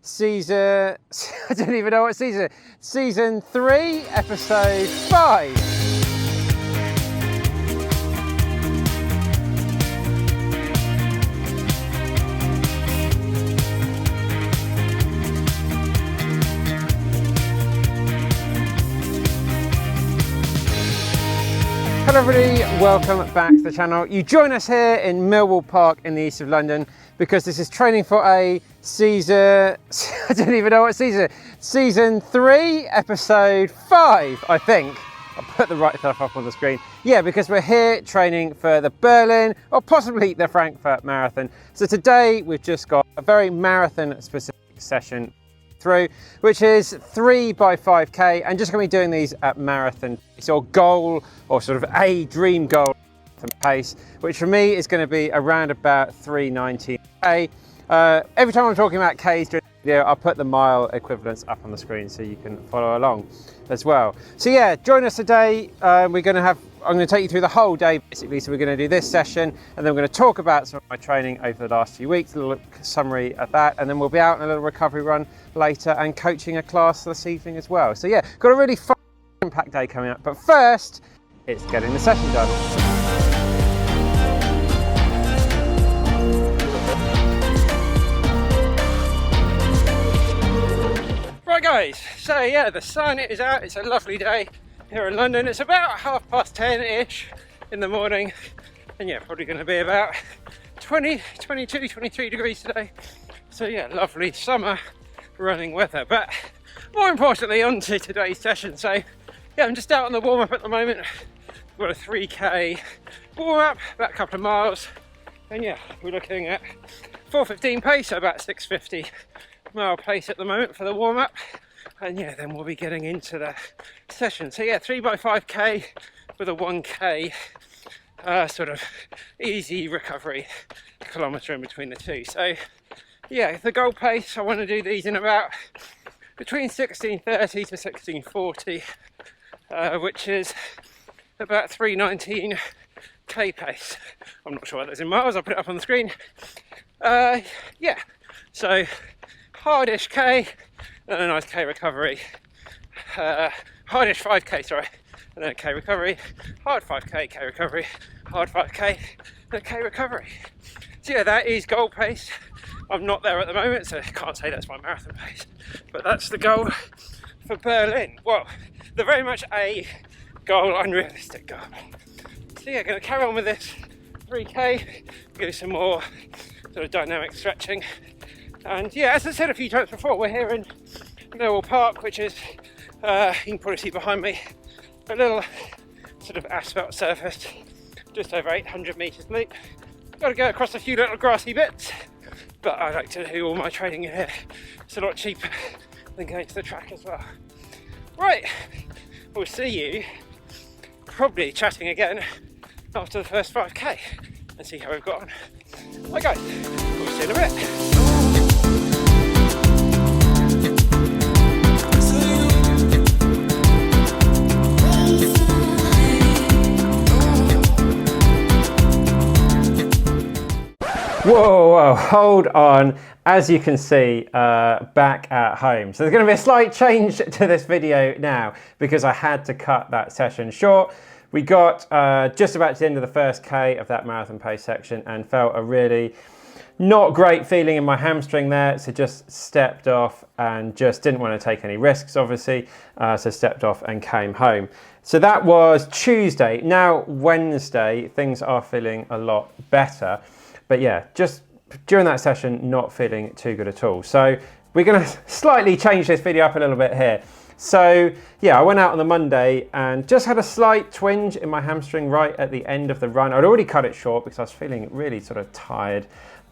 season, I don't even know what season, season 3, episode 5. Hello everybody, welcome back to the channel. You join us here in Millwall Park in the east of London because this is training for a season, I don't even know what season, season 3, episode 5, I think. I'll put the right stuff up on the screen. Yeah, because we're here training for the Berlin or possibly the Frankfurt Marathon. So today we've just got a very marathon specific session through, which is 3 by 5k, and just going to be doing these at marathon pace or goal, or sort of a dream goal pace, which for me is going to be around about 3:19k. Every time I'm talking about k's during the video, I'll put the mile equivalents up on the screen so you can follow along as well. So yeah, join us today. I'm going to take you through the whole day basically. So we're going to do this session, and then we're going to talk about some of my training over the last few weeks, a little summary of that, and then we'll be out on a little recovery run later and coaching a class this evening as well. So yeah, got a really fun packed day coming up, but first it's getting the session done. Right guys, so yeah, the sun is out, it's a lovely day here in London. It's about 10:30ish in the morning, and yeah, probably going to be about 20, 22, 23 degrees today. So yeah, lovely summer running weather. But more importantly, on to today's session. So yeah, I'm just out on the warm-up at the moment. We've got a 3k warm-up, about a couple of miles, and yeah, we're looking at 4:15 pace, so about 6:50 mile pace at the moment for the warm-up, and yeah, then we'll be getting into the session. So yeah, 3 by 5k with a 1k sort of easy recovery kilometre in between the two. So yeah, the goal pace, I want to do these in about between 16:30 to 16:40, which is about 3:19k pace. I'm not sure what that's in miles, I'll put it up on the screen. Yeah, so hardish k and a nice k recovery, hardish 5k, sorry, and then a k recovery, hard 5k, k recovery, hard 5k, and a k recovery. So yeah, that is goal pace. I'm not there at the moment, so I can't say that's my marathon pace, but that's the goal for Berlin. Well, they're very much a goal, unrealistic goal. So yeah, going to carry on with this 3k, do some more sort of dynamic stretching. And yeah, as I said a few times before, we're here in Millwall Park, which is, you can probably see behind me, a little sort of asphalt surface, just over 800 metres deep. Got to go across a few little grassy bits, but I like to do all my training in here. It's a lot cheaper than going to the track as well. Right, we'll see you probably chatting again after the first 5k and see how we've got on. Bye guys, we'll see you in a bit. Whoa, hold on. As you can see, back at home. So there's going to be a slight change to this video now because I had to cut that session short. We got just about to the end of the first K of that marathon pace section and felt a really not great feeling in my hamstring there. So just stepped off and just didn't want to take any risks, obviously. So stepped off and came home. So that was Tuesday. Now Wednesday, things are feeling a lot better. But yeah, just during that session, not feeling too good at all. So we're going to slightly change this video up a little bit here. So yeah, I went out on the Monday and just had a slight twinge in my hamstring right at the end of the run. I'd already cut it short because I was feeling really sort of tired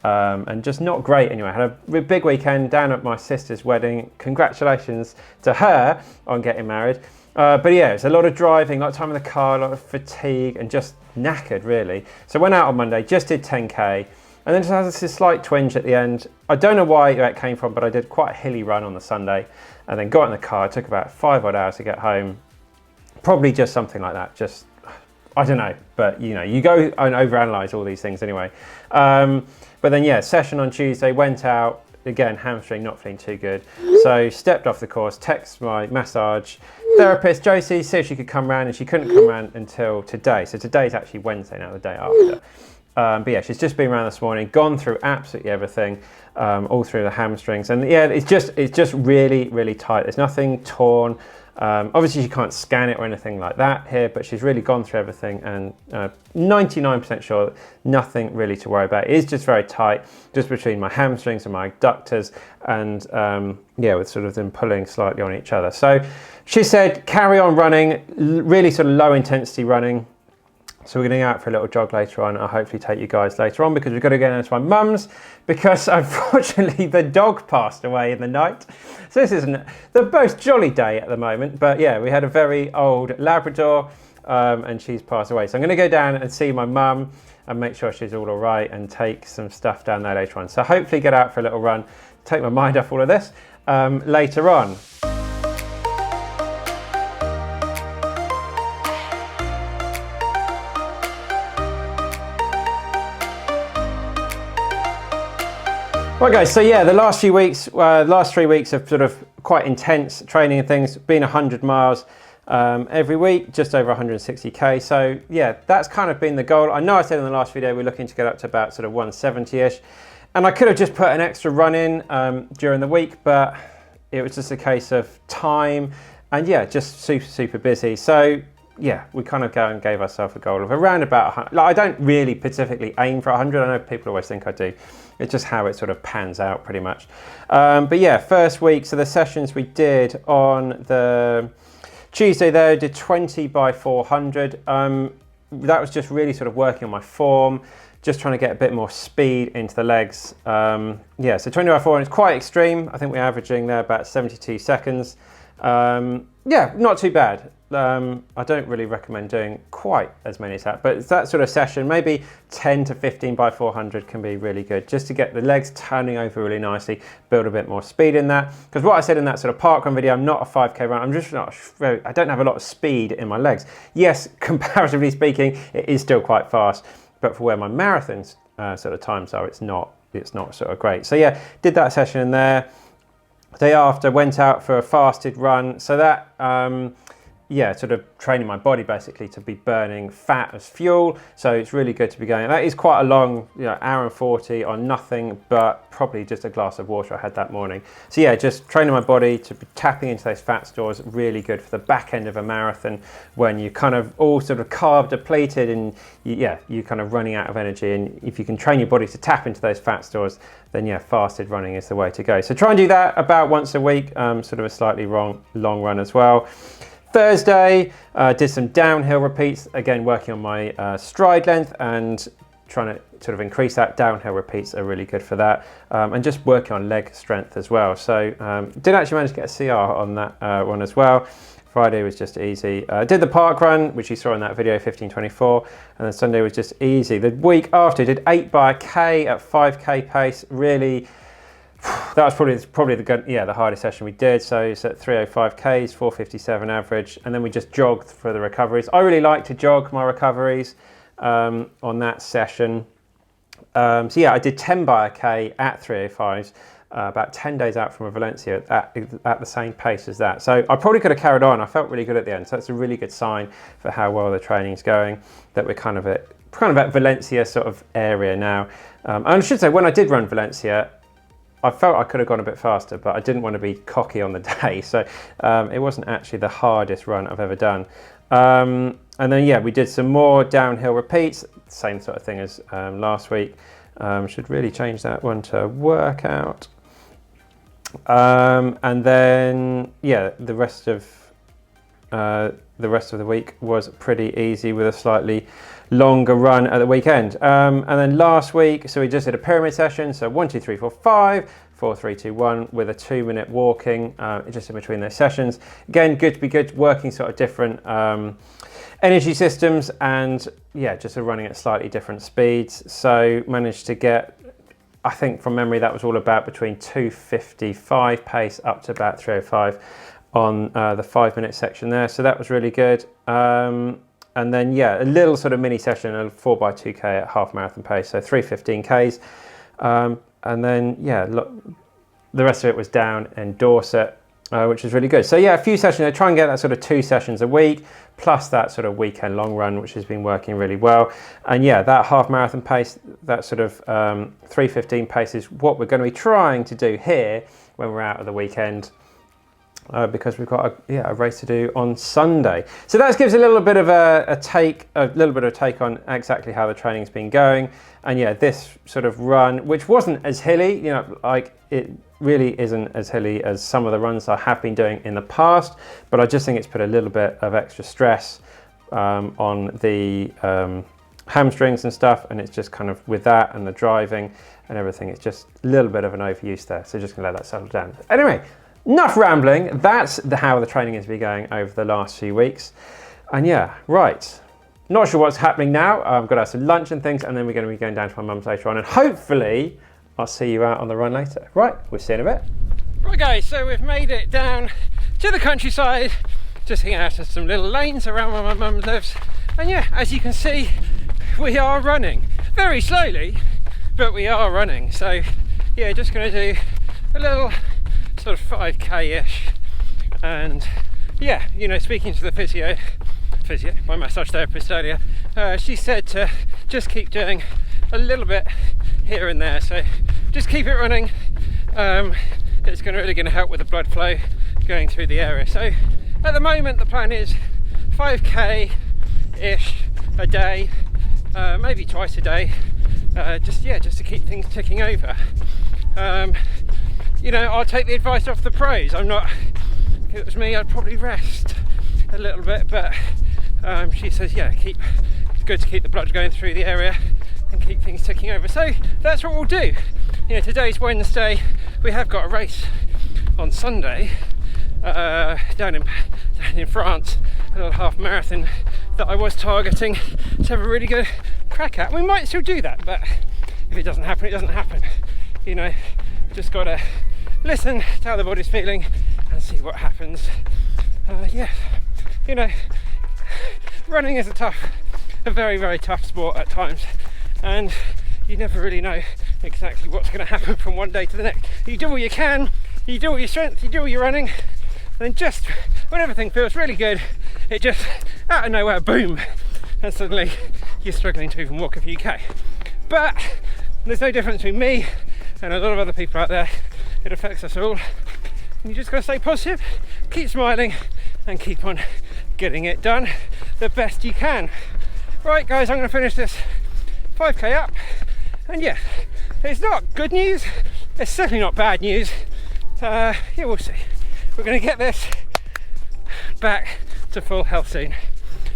and just not great anyway. I had a big weekend down at my sister's wedding. Congratulations to her on getting married. But yeah, it's a lot of driving, a lot of time in the car, a lot of fatigue and just knackered really. So I went out on Monday, just did 10k, and then just had this slight twinge at the end. I don't know where it came from, but I did quite a hilly run on the Sunday and then got in the car. It took about 5 odd hours to get home. Probably just something like that. Just, I don't know, but you know, you go and overanalyze all these things anyway. But then yeah, session on Tuesday, went out, again, hamstring not feeling too good. So stepped off the course, text my massage therapist, Josie, see if she could come round, and she couldn't come round until today. So today's actually Wednesday now, the day after. But yeah, she's just been around this morning, gone through absolutely everything, all through the hamstrings. And yeah, it's just really, really tight. There's nothing torn. Obviously, you can't scan it or anything like that here, but she's really gone through everything, and 99% sure nothing really to worry about. It is just very tight, just between my hamstrings and my adductors, and yeah, with sort of them pulling slightly on each other. So she said, carry on running, really sort of low intensity running. So we're going to go out for a little jog later on. I'll hopefully take you guys later on, because we've got to go down to my mum's, because unfortunately the dog passed away in the night. So this isn't the most jolly day at the moment, but yeah, we had a very old Labrador and she's passed away. So I'm going to go down and see my mum and make sure she's all right, and take some stuff down there later on. So hopefully get out for a little run, take my mind off all of this later on. Right guys, so yeah, the last 3 weeks of sort of quite intense training and things, been 100 miles every week, just over 160k. So yeah, that's kind of been the goal. I know I said in the last video we're looking to get up to about sort of 170-ish, and I could have just put an extra run in during the week, but it was just a case of time, and yeah, just super busy. So yeah, we kind of go and gave ourselves a goal of around about 100. Like, I don't really specifically aim for 100. I know people always think I do. It's just how it sort of pans out pretty much. But yeah, first week, so the sessions we did on the Tuesday there, did 20 by 400. That was just really sort of working on my form, just trying to get a bit more speed into the legs. Yeah, so 20 by 400 is quite extreme. I think we're averaging there about 72 seconds. Yeah, not too bad. I don't really recommend doing quite as many as that, but it's that sort of session, maybe 10 to 15 by 400 can be really good, just to get the legs turning over really nicely, build a bit more speed in that. Because what I said in that sort of parkrun video, I'm not a 5k runner, I'm just not, I don't have a lot of speed in my legs. Yes, comparatively speaking, it is still quite fast, but for where my marathons sort of times are, it's not sort of great. So yeah, did that session in there. Day after, went out for a fasted run. So that, yeah, sort of training my body basically to be burning fat as fuel. So it's really good to be going. That is quite a long, hour and 40 on nothing but probably just a glass of water I had that morning. So yeah, just training my body to be tapping into those fat stores, really good for the back end of a marathon when you kind of all sort of carb depleted and you're kind of running out of energy. And if you can train your body to tap into those fat stores, then yeah, fasted running is the way to go. So try and do that about once a week, sort of a slightly long run as well. Thursday, did some downhill repeats, again working on my stride length and trying to sort of increase that. Downhill repeats are really good for that, and just working on leg strength as well. So did actually manage to get a CR on that one as well. Friday was just easy. Did the park run, which you saw in that video, 15:24, and then Sunday was just easy. The week after, did 8 by K at 5k pace. Really, that was probably the hardest session we did. So it's at 305 Ks, 457 average, and then we just jogged for the recoveries. I really like to jog my recoveries on that session. So yeah, I did 10 by a K at 305s, about 10 days out from Valencia at the same pace as that. So I probably could have carried on. I felt really good at the end. So that's a really good sign for how well the training's going, that we're kind of at Valencia sort of area now. And I should say, when I did run Valencia, I felt I could have gone a bit faster, but I didn't want to be cocky on the day. So it wasn't actually the hardest run I've ever done. And then, yeah, we did some more downhill repeats, same sort of thing as last week. Should really change that one to workout. And then, yeah, the rest of the week was pretty easy with a slightly longer run at the weekend. And then last week, so we just did a pyramid session. So 1, 2, 3, 4, 5, 4, 3, 2, 1 with a 2-minute walking just in between those sessions. Again, good to be good, working sort of different energy systems, and yeah, just running at slightly different speeds. So managed to get, I think from memory, that was all about between 255 pace up to about 305 on the 5-minute section there. So that was really good. And then, yeah, a little sort of mini session, a 4x2k at half marathon pace, so 315 Ks. And then, yeah, the rest of it was down in Dorset, which is really good. So yeah, a few sessions. I try and get that sort of 2 sessions a week, plus that sort of weekend long run, which has been working really well. And yeah, that half marathon pace, that sort of 3:15 pace is what we're going to be trying to do here when we're out of the weekend. Because we've got a race to do on Sunday. So that gives a little bit of a take on exactly how the training's been going. And yeah, this sort of run, which wasn't as hilly, you know, like it really isn't as hilly as some of the runs I have been doing in the past, but I just think it's put a little bit of extra stress on the hamstrings and stuff, and it's just kind of with that and the driving and everything, it's just a little bit of an overuse there. So just gonna let that settle down. Anyway, enough rambling. That's how the training has been going over the last few weeks. And yeah, right. Not sure what's happening now. I've got to have some lunch and things, and then we're going to be going down to my mum's later on. And hopefully, I'll see you out on the run later. Right, we'll see you in a bit. Right guys, so we've made it down to the countryside. Just hanging out in some little lanes around where my mum lives. And yeah, as you can see, we are running. Very slowly, but we are running. So yeah, just going to do a little sort of 5k-ish, and yeah, you know, speaking to the physio, my massage therapist earlier, she said to just keep doing a little bit here and there, so just keep it running. It's really going to help with the blood flow going through the area. So at the moment the plan is 5k-ish a day, maybe twice a day, just to keep things ticking over. You know, I'll take the advice off the pros. If it was me, I'd probably rest a little bit, but she says, yeah, it's good to keep the blood going through the area and keep things ticking over. So that's what we'll do. You know, today's Wednesday. We have got a race on Sunday down in France, a little half marathon that I was targeting to have a really good crack at. We might still do that, but if it doesn't happen, it doesn't happen. You know, just got to listen to how the body's feeling and see what happens. Yeah, you know, running is a very, very tough sport at times, and you never really know exactly what's going to happen from one day to the next. You do what you can, you do all your strength, you do all your running, and then just when everything feels really good, it just out of nowhere, boom, and suddenly you're struggling to even walk a few k. But there's no difference between me and a lot of other people out there. It affects us all. And you just got to stay positive, keep smiling, and keep on getting it done the best you can. Right guys, I'm going to finish this 5k up, and yeah, it's not good news, it's certainly not bad news. Yeah, we'll see. We're going to get this back to full health soon.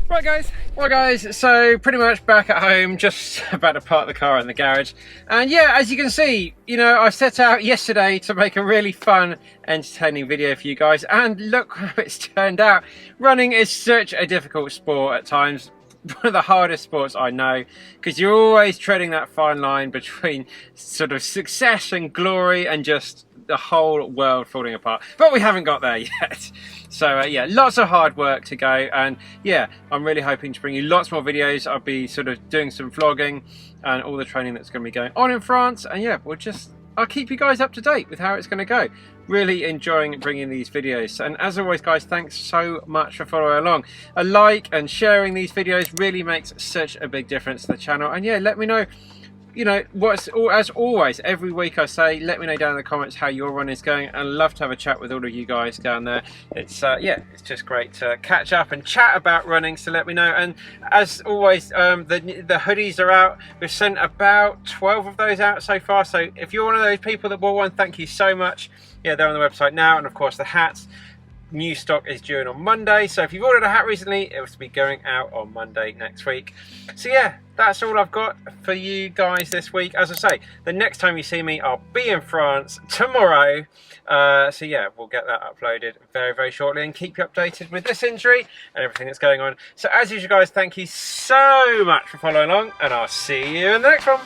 Right guys, so pretty much back at home, just about to park the car in the garage. And yeah, as you can see, you know, I set out yesterday to make a really fun, entertaining video for you guys, and look how it's turned out. Running is such a difficult sport at times. One of the hardest sports I know, because you're always treading that fine line between sort of success and glory and just the whole world falling apart, but we haven't got there yet. So yeah, lots of hard work to go, and yeah, I'm really hoping to bring you lots more videos. I'll be sort of doing some vlogging and all the training that's going to be going on in France, and yeah, I'll keep you guys up to date with how it's going to go. Really enjoying bringing these videos, and as always guys, thanks so much for following along. A like and sharing these videos really makes such a big difference to the channel, and yeah, let me know, you know, as always, every week I say, let me know down in the comments how your run is going, and I'd love to have a chat with all of you guys down there. It's yeah, it's just great to catch up and chat about running, so let me know. And as always, the hoodies are out. We've sent about 12 of those out so far, so if you're one of those people that bought one, thank you so much. Yeah, they're on the website now. And of course the hats, new stock is due in on Monday, so if you've ordered a hat recently, it will be going out on Monday next week. So yeah, that's all I've got for you guys this week. As I say, the next time you see me, I'll be in France tomorrow. So yeah, we'll get that uploaded very, very shortly and keep you updated with this injury and everything that's going on. So as usual guys, thank you so much for following along, and I'll see you in the next one.